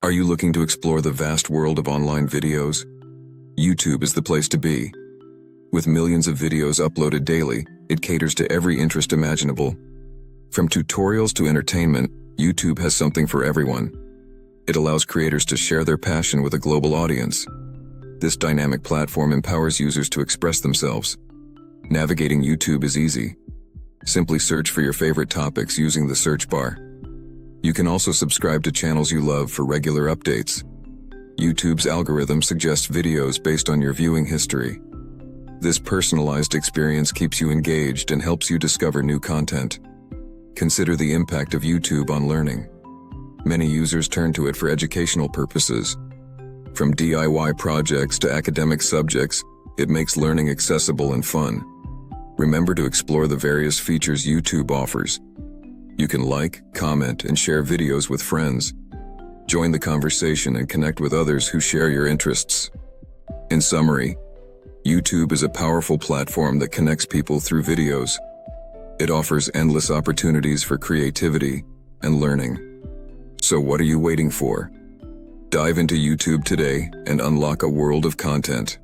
Are you looking to explore the vast world of online videos? YouTube is the place to be. With millions of videos uploaded daily, it caters to every interest imaginable. From tutorials to entertainment, YouTube has something for everyone. It allows creators to share their passion with a global audience. This dynamic platform empowers users to express themselves. Navigating YouTube is easy. Simply search for your favorite topics using the search bar. You can also subscribe to channels you love for regular updates. YouTube's algorithm suggests videos based on your viewing history. This personalized experience keeps you engaged and helps you discover new content. Consider the impact of YouTube on learning. Many users turn to it for educational purposes. From DIY projects to academic subjects, it makes learning accessible and fun. Remember to explore the various features YouTube offers. You can like, comment, and share videos with friends. Join the conversation and connect with others who share your interests. In summary, YouTube is a powerful platform that connects people through videos. It offers endless opportunities for creativity and learning. So what are you waiting for? Dive into YouTube today and unlock a world of content.